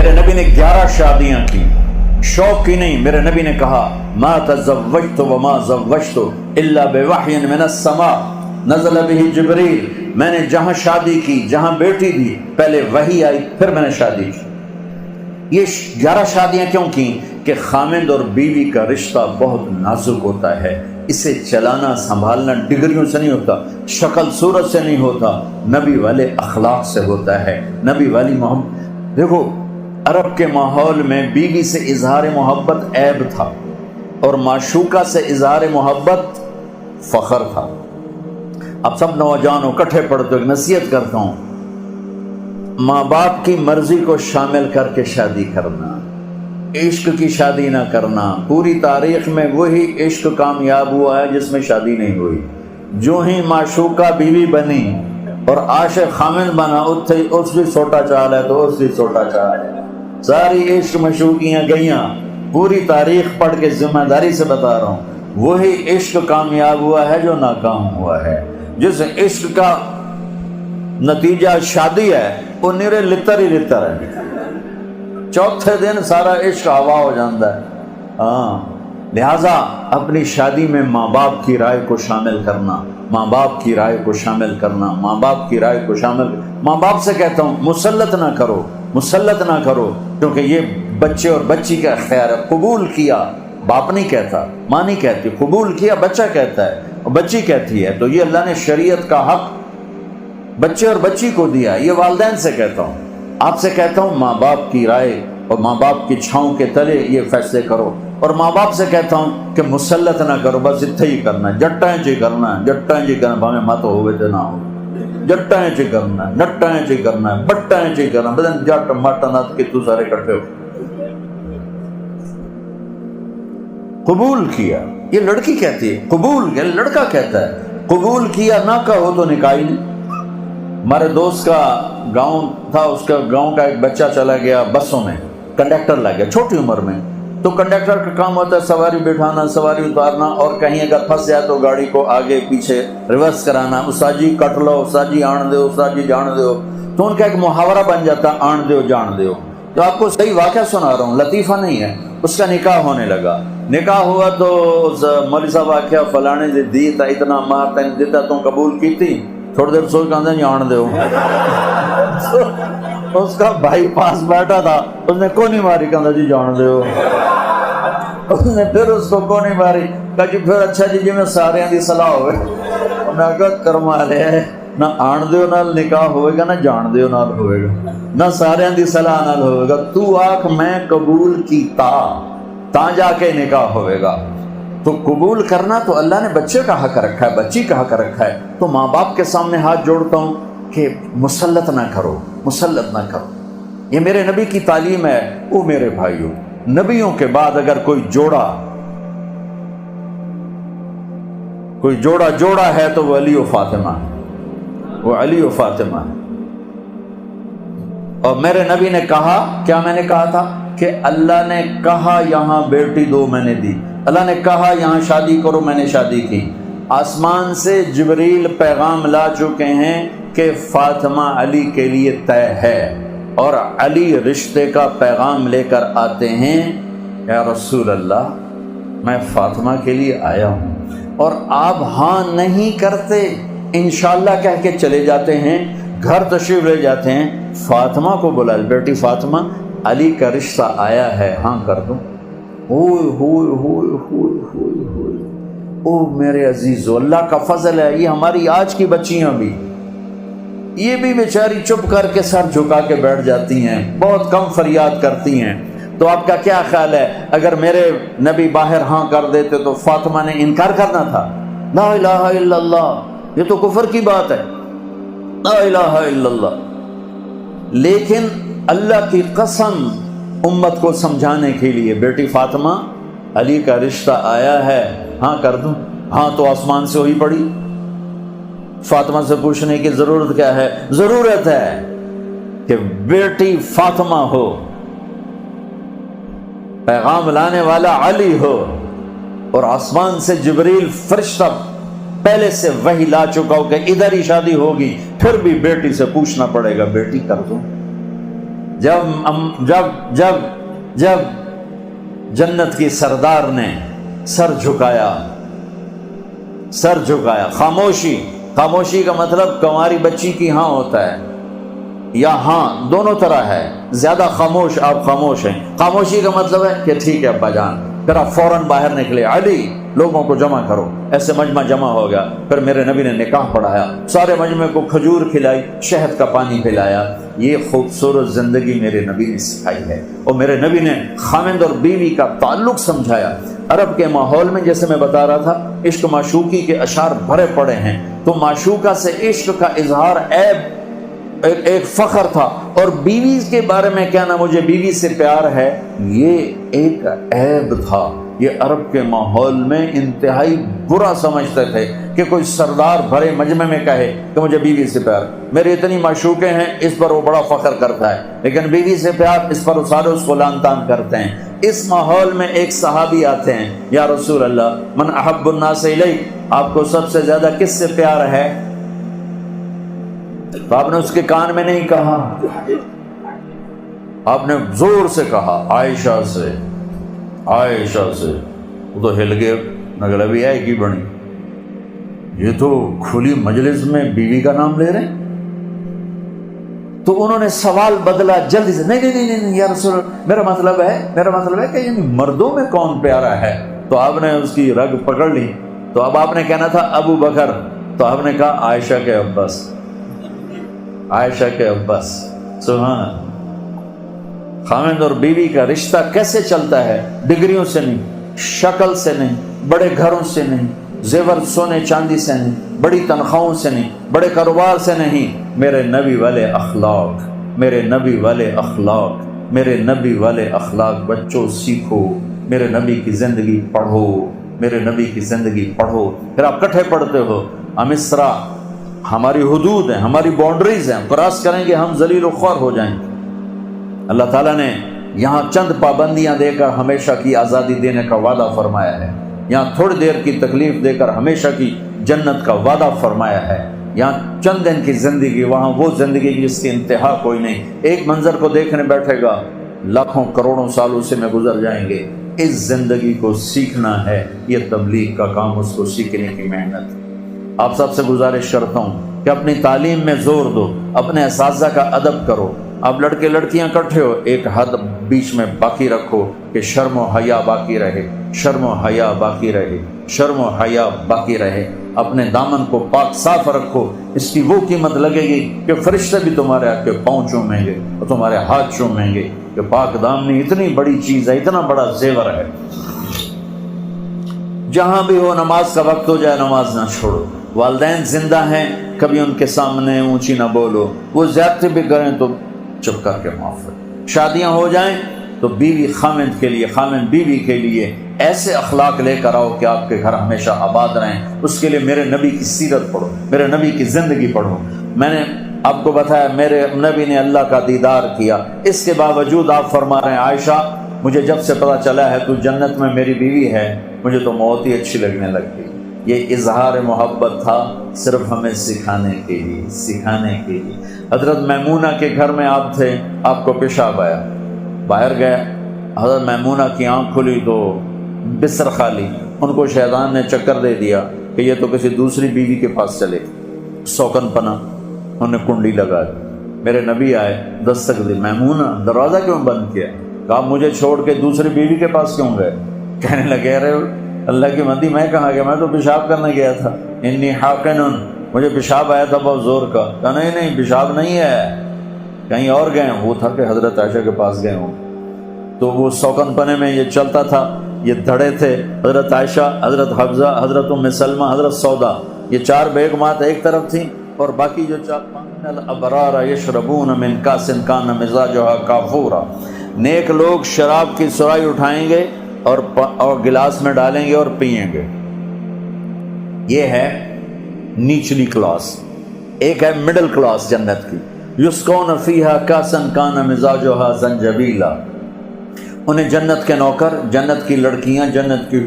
میرے نبی نے 11 شادیاں کی، شوق کی نہیں. میرے نبی نے کہا ما تزوجت وما زوجت الا بوحی من السماء نزل به جبریل. میں نے جہاں شادی کی، جہاں بیٹی دی، پہلے وحی آئی پھر میں نے شادی کی. یہ 11 شادیاں کیوں کی؟ کہ خامند اور بیوی کا رشتہ بہت نازک ہوتا ہے. اسے چلانا سنبھالنا ڈگریوں سے نہیں ہوتا، شکل صورت سے نہیں ہوتا، نبی والے اخلاق سے ہوتا ہے، نبی والی محبت. دیکھو عرب کے ماحول میں بیوی سے اظہار محبت عیب تھا اور معشوقہ سے اظہار محبت فخر تھا. اب سب نوجوانوں کٹھے پڑھتے ہوئے نصیحت کرتا ہوں، ماں باپ کی مرضی کو شامل کر کے شادی کرنا، عشق کی شادی نہ کرنا. پوری تاریخ میں وہی عشق کامیاب ہوا ہے جس میں شادی نہیں ہوئی. جو ہی معشوقہ بیوی بنی اور عاشق خامن بنا، اس بھی سوٹا چال ہے تو اس بھی سوٹا چال ہے. ساری عشق مشوقیاں گئیاں. پوری تاریخ پڑھ کے ذمہ داری سے بتا رہا ہوں، وہی عشق کامیاب ہوا ہے جو ناکام ہوا ہے. جس عشق کا نتیجہ شادی ہے وہ نیرے لتر ہی لتر ہے، چوتھے دن سارا عشق ہوا ہو جاتا ہے. ہاں، لہٰذا اپنی شادی میں ماں باپ کی رائے کو شامل کرنا، ماں باپ کی رائے کو شامل کرنا، ماں باپ کی رائے کو شامل. ماں باپ سے کہتا ہوں مسلط نہ کرو، مسلط نہ کرو، کیونکہ یہ بچے اور بچی کا اختیار ہے. قبول کیا باپ نہیں کہتا، ماں نہیں کہتی، قبول کیا بچہ کہتا ہے اور بچی کہتی ہے. تو یہ اللہ نے شریعت کا حق بچے اور بچی کو دیا. یہ والدین سے کہتا ہوں، آپ سے کہتا ہوں ماں باپ کی رائے اور ماں باپ کی چھاؤں کے تلے یہ فیصلے کرو. اور ماں باپ سے کہتا ہوں کہ مسلط نہ کرو، بس اتنے ہی کرنا ہے، جٹائیں چی کرنا ہے، جٹائیں چی کرنا ہے، مت ہوئے تو نہ ہو، جٹائیں چی کرنا ہے، نٹائیں چی کرنا ہے، بٹائیں چی کرنا ہے، بدن جٹ مٹ نت کے تو سارے کٹھے ہو. قبول کیا، یہ لڑکی کہتی ہے قبول کیا، لڑکا کہتا ہے قبول کیا. نہ کہو تو نکاح ہی نہیں. ہمارے دوست کا گاؤں تھا، اس کا گاؤں کا ایک بچہ چلا گیا بسوں میں، کنڈکٹر لگ گیا چھوٹی عمر میں. تو کنڈکٹر کا کام ہوتا ہے سواری بٹھانا، سواری اتارنا، اور کہیں اگر پھنس جائے تو گاڑی کو آگے پیچھے ریورس کرانا. استاد جی کٹ لو، استاد جی آن دو، استاد جی جان دو. تو ان کا ایک محاورہ بن جاتا آن دو جان دو. تو آپ کو صحیح واقعہ سنا رہا ہوں، لطیفہ نہیں ہے. اس کا نکاح ہونے لگا. نکاح ہوا تو مولوی صاحب آخیا فلانے نے دی تا اتنا مار تین دیتا تو قبول کی تھی. تھوڑی دیر سوچ کہاں جان دو. اس کا بھائی پاس بیٹھا تھا، اس نے کونی ماری، کہا جی جان دو. اس نے پھر اس کو کونی ماری، کہا جی پھر اچھا جی میں سارے دی صلاح ہوئے. میں کہا کرما لے، نہ آن دیو نال نکاح ہوئے گا، نہ جان دیو نال ہوئے گا، نہ سارے دی صلاح نال ہوئے گا. تو آنکھ میں قبول کیتا تا جا کے نکاح ہوئے گا. تو قبول کرنا تو اللہ نے بچے کا حق رکھا ہے، بچی کا حق رکھا ہے. تو ماں باپ کے سامنے ہاتھ جوڑتا ہوں کہ مسلط نہ کرو، مسلط نہ کرو. یہ میرے نبی کی تعلیم ہے. او میرے بھائیو، نبیوں کے بعد اگر کوئی جوڑا ہے تو وہ علی و فاطمہ ہے، وہ علی و فاطمہ ہے. اور میرے نبی نے کہا، کیا میں نے کہا تھا کہ اللہ نے کہا یہاں بیٹی دو میں نے دی، اللہ نے کہا یہاں شادی کرو میں نے شادی کی. آسمان سے جبریل پیغام لا چکے ہیں کہ فاطمہ علی کے لیے طے ہے، اور علی رشتے کا پیغام لے کر آتے ہیں، یا رسول اللہ میں فاطمہ کے لیے آیا ہوں. اور آپ ہاں نہیں کرتے، انشاءاللہ کہہ کے چلے جاتے ہیں، گھر تشریف لے جاتے ہیں. فاطمہ کو بلا، بیٹی فاطمہ علی کا رشتہ آیا ہے، ہاں کر دو. ہوئے ہوئے ہوئے ہوئے ہوئے ہوئے. او میرے عزیزو، اللہ کا فضل ہے. یہ ہماری آج کی بچیاں بھی، یہ بھی بیچاری چپ کر کے سر جھکا کے بیٹھ جاتی ہیں، بہت کم فریاد کرتی ہیں. تو آپ کا کیا خیال ہے اگر میرے نبی باہر ہاں کر دیتے تو فاطمہ نے انکار کرنا تھا؟ لا الہ الا اللہ، یہ تو کفر کی بات ہے، لا الہ الا اللہ. لیکن اللہ کی قسم امت کو سمجھانے کے لیے، بیٹی فاطمہ علی کا رشتہ آیا ہے، ہاں کر دوں. ہاں تو آسمان سے ہوئی پڑی. فاطمہ سے پوچھنے کی ضرورت کیا ہے؟ ضرورت ہے کہ بیٹی فاطمہ ہو، پیغام لانے والا علی ہو، اور آسمان سے جبریل فرشتہ پہلے سے وحی لا چکا ہو کہ ادھر ہی شادی ہوگی. پھر بھی بیٹی سے پوچھنا پڑے گا، بیٹی کر دوں. جب جنت کی سردار نے سر جھکایا، خاموشی کا مطلب کنواری بچی کی ہاں ہوتا ہے، یا ہاں دونوں طرح ہے، زیادہ خاموش آپ خاموش ہیں، خاموشی کا مطلب ہے کہ ٹھیک ہے ابا جان، پھر آپ فوراً باہر نکلے، علی لوگوں کو جمع کرو، ایسے مجمع جمع ہو گیا، پھر میرے نبی نے نکاح پڑھایا، سارے مجمع کو کھجور کھلائی، شہد کا پانی پلایا۔ یہ خوبصورت زندگی میرے نبی نے سکھائی ہے، اور میرے نبی نے خاوند اور بیوی کا تعلق سمجھایا۔ عرب کے ماحول میں جیسے میں بتا رہا تھا، عشق معشوقی کے اشعار بھرے پڑے ہیں، تو معشوقہ سے عشق کا اظہار ایک فخر تھا، اور بیوی کے بارے میں کہنا مجھے بیوی سے پیار ہے، یہ ایک عیب تھا۔ یہ عرب کے ماحول میں انتہائی برا سمجھتے تھے کہ کوئی سردار بھرے مجمع میں کہے کہ مجھے بیوی سے پیار، میرے اتنی معشوقیں ہیں، اس پر وہ بڑا فخر کرتا ہے، لیکن بیوی سے پیار، اس پر سارے اس کو لعن طعن کرتے ہیں۔ اس ماحول میں ایک صحابی آتے ہیں، یا رسول اللہ من احب الناس الیک، آپ کو سب سے زیادہ کس سے پیار ہے؟ تو آپ نے اس کے کان میں نہیں کہا، آپ نے زور سے کہا عائشہ سے، عائشہ سے۔ وہ تو ہل گئے، نگل ابھی آئے کی بڑی، یہ تو کھلی مجلس میں بیوی کا نام لے رہے ہیں۔ تو انہوں نے سوال بدلا جلدی سے، نہیں یا رسول اللہ، میرا مطلب ہے کہ یعنی مردوں میں کون پیارا ہے؟ تو آپ نے اس کی رگ پکڑ لی، تو اب آپ نے کہنا تھا ابو بکر، تو آپ نے کہا عائشہ کے عباس، عائشہ کے عباس۔ سبحان۔ خاوند اور بیوی کا رشتہ کیسے چلتا ہے؟ ڈگریوں سے نہیں، شکل سے نہیں، بڑے گھروں سے نہیں، زیور سونے چاندی سے نہیں، بڑی تنخواہوں سے نہیں، بڑے کاروبار سے نہیں، میرے نبی والے اخلاق، میرے نبی والے اخلاق، میرے نبی والے اخلاق بچوں سیکھو، میرے نبی کی زندگی پڑھو، میرے نبی کی زندگی پڑھو، پھر آپ کٹھے پڑھتے ہو۔ ہم اس طرح، ہماری حدود ہیں، ہماری باؤنڈریز ہیں، کراس کریں گے ہم ذلیل و خوار ہو جائیں گے۔ اللہ تعالیٰ نے یہاں چند پابندیاں دے کر ہمیشہ کی آزادی دینے کا وعدہ فرمایا ہے، یہاں تھوڑی دیر کی تکلیف دے کر ہمیشہ کی جنت کا وعدہ فرمایا ہے، یہاں چند دن کی زندگی، وہاں وہ زندگی جس کی انتہا کوئی نہیں۔ ایک منظر کو دیکھنے بیٹھے گا، لاکھوں کروڑوں سال اسے میں گزر جائیں گے۔ اس زندگی کو سیکھنا ہے، یہ تبلیغ کا کام، اس کو سیکھنے کی محنت۔ آپ سب سے گزارش کرتا ہوں کہ اپنی تعلیم میں زور دو، اپنے اساتذہ کا ادب کرو۔ آپ لڑکے لڑکیاں کٹھے ہو، ایک حد بیچ میں باقی رکھو کہ شرم و حیا باقی رہے، شرم و حیا باقی رہے، شرم و حیا باقی رہے۔ اپنے دامن کو پاک صاف رکھو، اس کی وہ قیمت لگے گی کہ فرشتے بھی تمہارے آ کے پاؤں چومیں گے اور تمہارے ہاتھ چومیں گے کہ پاک دامنی اتنی بڑی چیز ہے، اتنا بڑا زیور ہے۔ جہاں بھی ہو نماز کا وقت ہو جائے نماز نہ چھوڑو۔ والدین زندہ ہیں، کبھی ان کے سامنے اونچی نہ بولو، وہ زیادتی بھی کریں تو چپ کر کے معاف کرو۔ شادیاں ہو جائیں تو بیوی خاوند کے لیے، خاوند بیوی کے لیے ایسے اخلاق لے کر آؤ کہ آپ کے گھر ہمیشہ آباد رہیں۔ اس کے لیے میرے نبی کی سیرت پڑھو، میرے نبی کی زندگی پڑھو۔ میں نے آپ کو بتایا میرے نبی نے اللہ کا دیدار کیا، اس کے باوجود آپ فرما رہے ہیں عائشہ مجھے جب سے پتا چلا ہے تو جنت میں میری بیوی ہے، مجھے تو موت ہی اچھی لگنے لگ گئی۔ یہ اظہار محبت تھا صرف ہمیں سکھانے کے لیے، سکھانے کے لیے۔ حضرت میمونہ کے گھر میں آپ تھے، آپ کو پیشاب آیا، باہر گئے، حضرت میمونہ کی آنکھ کھلی تو بستر خالی، ان کو شیطان نے چکر دے دیا کہ یہ تو کسی دوسری بیوی کے پاس چلے، سوکن پنا، انہوں نے کنڈی لگا دی۔ میرے نبی آئے، دستک دی، میمونہ دروازہ کیوں بند کیا؟ کہا مجھے چھوڑ کے دوسری بیوی کے پاس کیوں گئے؟ کہنے لگے ارے اللہ کی مندی میں کہاں گیا، میں تو پیشاب کرنے گیا تھا، انی حاقن، مجھے پیشاب آیا تھا بہت زور کا۔ کہا نہیں پیشاب نہیں ہے، کہیں اور گئے ہوں۔ وہ تھا کہ حضرت عائشہ کے پاس گئے ہوں، تو وہ سوکن پنے میں یہ چلتا تھا، یہ دھڑے تھے، حضرت عائشہ، حضرت حفصہ، حضرت ام سلمہ، حضرت سودا، یہ چار بیگمات ایک طرف تھیں، اور باقی جو چار الابرار یشربون من کاس کان مزاجھا کافورا، نیک لوگ شراب کی سرائی اٹھائیں گے اور گلاس میں ڈالیں گے اور پئیں گے۔ یہ ہے نیچلی کلاس۔ ایک ہے مڈل کلاس جنت کی، یسقون فیہا کاسا کان مزاجھا زنجبیلا، انہیں جنت کے نوکر، جنت کی لڑکیاں، جنت کی